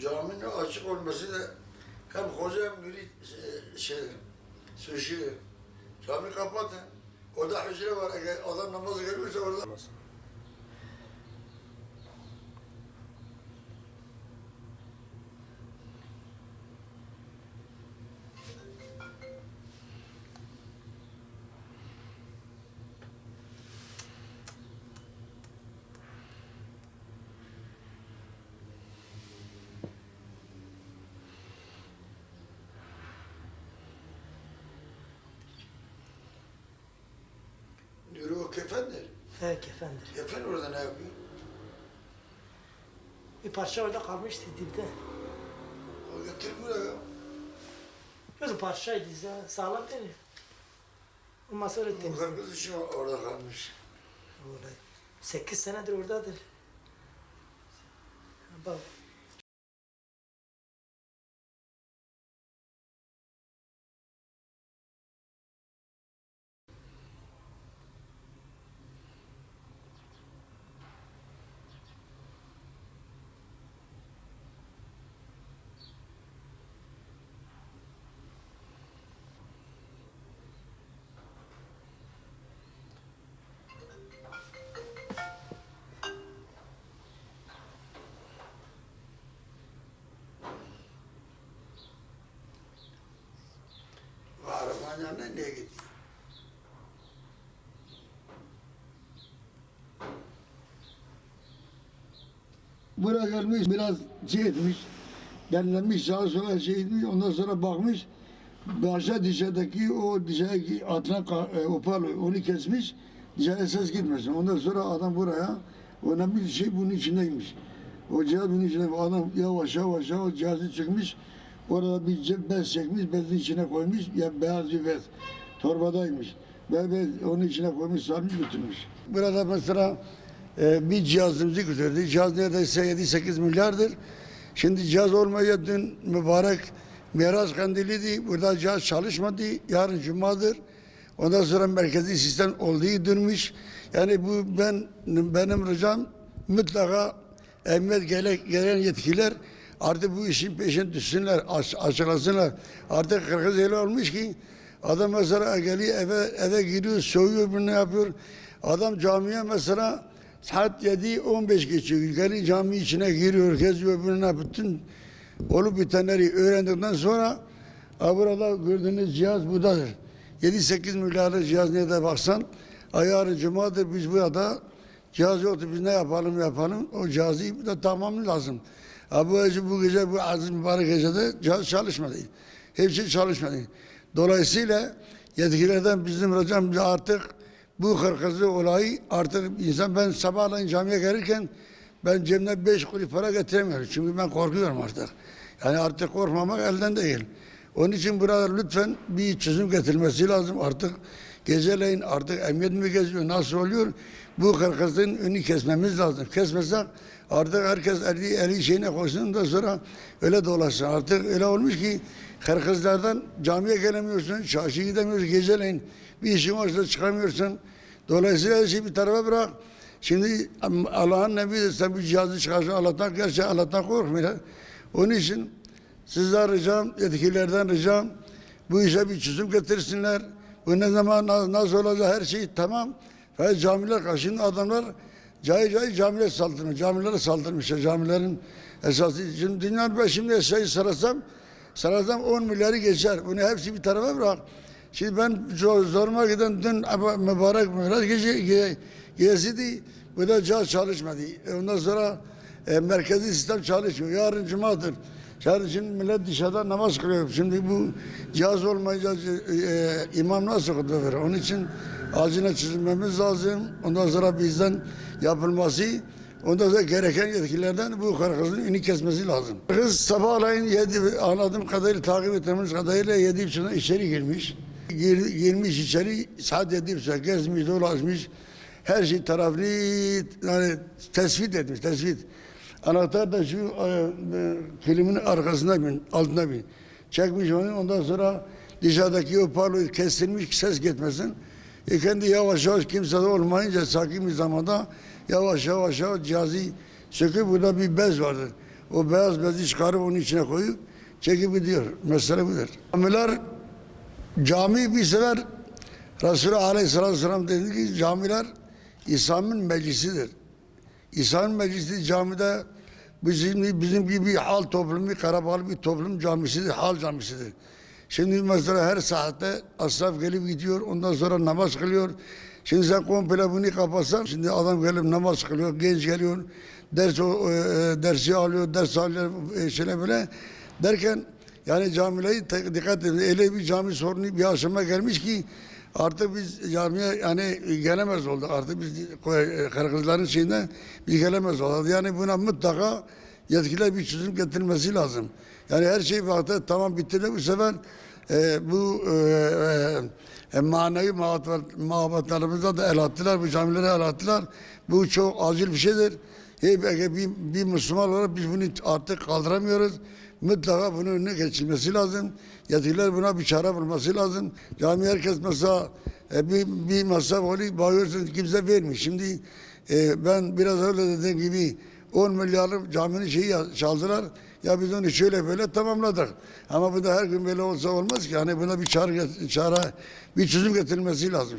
caminin açık olması da hem hoca hem mürit suçuyor. Cami kapatın. Orada hücre var. Eğer adam namazı görürse orada. Diyor o kefendir. He, kefendir. Kefen orada ne yapıyor? Bir parça orada kalmıştı dipte. O getir buraya. Biraz parçaydı ya, sağlam değil. O masa öyle Bu temiz. kırmızı için orada kalmış. Olay. 8 senedir oradadır. Bak. Bu arabanın yanına niye gidiyor? Buraya gelmiş biraz şey etmiş, bellenmiş sağa sola şey etmiş, ondan sonra bakmış, başa dışarıdaki o dışarıdaki atlan opalo onu kesmiş, dışarıya ses gitmesin. Ondan sonra adam buraya, önemli bir şey bunun içindeymiş. O cihaz bunun içinde, adam yavaş yavaş o cihazı çıkmış, orada bir bez çekmiş, bezin içine koymuş, ya beyaz bir bez, torbadaymış. Bez onun içine koymuş, sarmış götürmüş. Burada mesela bir cihazımızı götürdü. Cihaz neredeyse 7-8 milyardır. Şimdi cihaz olmaya dün mübarek Miraç Kandili'ydi. Burada cihaz çalışmadı. Yarın Cuma'dır. Ondan sonra merkezi sistem olduğu dönmüş. Yani bu benim ricam mutlaka emniyet gelen yetkililer artık bu işin peşine düşsünler, açıklasınlar. Artık 40 yıl olmuş ki adam mesela geliyor eve giriyor, soğuyor, ne yapıyor. Adam camiye mesela saat 7:15 geçiyor. Geliyor cami içine giriyor, geziyor, bütün olup bitenleri öğrendikten sonra burada gördüğünüz cihaz buradadır. 7-8 milyarlık cihaz nerede baksan yarın Cuma'dır biz burada cihaz yoktu. Biz ne yapalım o cihazı da tamamı lazım. Bu gece bu aziz mübarek gecede cihaz çalışmadı. Hepsi çalışmadı. Dolayısıyla yetkililerden bizim ricam artık bu hırkızlı olayı artık ben sabahleyin camiye gelirken ben cebimde 5 kuruş para getiremiyorum. Çünkü ben korkuyorum artık. Yani artık korkmamak elden değil. Onun için burada lütfen bir çözüm getirilmesi lazım artık. Geceleyin artık emniyet mi geziyor, nasıl oluyor? Bu hırkızlığın önünü kesmemiz lazım. Kesmezsek artık herkes eli şeyine koysun da sonra öyle dolaşsın. Artık öyle olmuş ki hırkızlardan camiye gelemiyorsun, çarşıya gidemiyorsun, geceleyin bir işin varsa çıkamıyorsun. Dolayısıyla her şeyi bir tarafa bırak. Şimdi Allah'ın Nebi de sen bu cihazı çıkarsın Allah'tan, gerçi Allah'tan korkmuyor. Onun için sizden ricam, yetkililerden ricam bu işe bir çözüm getirsinler. Bu ne zaman nasıl olacak her şey tamam. Ve camiler karşında adamlar cahil camiler saldırmış. Camilere saldırmışlar. Camilerin esası. Şimdi dünyanın başımda şeyi sarasam 10 milyarı geçer. Bunu hepsi bir tarafa bırak. Şimdi ben zoruma giden dün mübarek Miraç gecesiydi. Bu da cihaz çalışmadı. Ondan sonra merkezi sistem çalışmıyor. Yarın Cuma'dır. Yarın şimdi millet dışarıda namaz kılıyor. Şimdi bu cihaz olmayınca imam nasıl hutbe verir? Onun için acilen çözülmemiz lazım. Ondan sonra bizden yapılması, ondan sonra gereken yetkililerden bu hırkızın önünü kesmesi lazım. Hırkız sabahleyin anladığım kadarıyla, takip ettiğimiz kadarıyla 7.30'da içeri girmiş. Girmiş içeri, saat 7.30'da gezmiş, dolaşmış. Her şey taraflı, yani tespit etmiş, tespit. Anahtar da şu kilimin altına bin. Çekmiş onu, ondan sonra dışarıdaki o parloyu kestirmiş, ses gitmesin. Kendi yavaş yavaş kimse de olmayınca sakin bir zamanda yavaş yavaş cihazı söküp burada bir bez vardır. O beyaz bezi çıkarıp onun içine koyup çekip gidiyor. Mesele budur. Camiler, cami bir sefer Resulü Aleyhisselatü Vesselam dedi ki camiler İslam'ın meclisidir. İslam'ın meclisi camide bizim gibi hal toplumu, karabalı bir toplum camisidir, hal camisidir. Şimdi mesela her saatte asraf gelip gidiyor, ondan sonra namaz kılıyor. Şimdi sen komple bunu kapatsan, şimdi adam gelip namaz kılıyor, genç geliyor, dersi alıyor, ders alıyor, şöyle böyle derken yani camileri dikkat edin. Öyle bir cami sorunu bir aşama gelmiş ki artık biz camiye yani gelemez olduk. Artık biz Kırgızların şeyinden biz gelemez olduk. Yani buna mutlaka yetkililer bir çözüm getirilmesi lazım. Yani her şey vakti tamam bitirdi bu sefer bu manevi mabetlerimize de el attılar, bu camilere el attılar. Bu çok acil bir şeydir. Bir Müslüman olarak biz bunu artık kaldıramıyoruz. Mutlaka bunun önüne geçilmesi lazım. Yetkililer buna bir çare bulması lazım. Cami herkes mesela bir masraf oluyor, bakıyorsunuz kimse vermiyor. Şimdi ben biraz öyle dediğim gibi 10 milyarlık caminin şeyi çaldılar. Ya biz onu şöyle böyle tamamladık. Ama bu da her gün böyle olsa olmaz ki. Hani buna bir çare, bir çözüm getirilmesi lazım.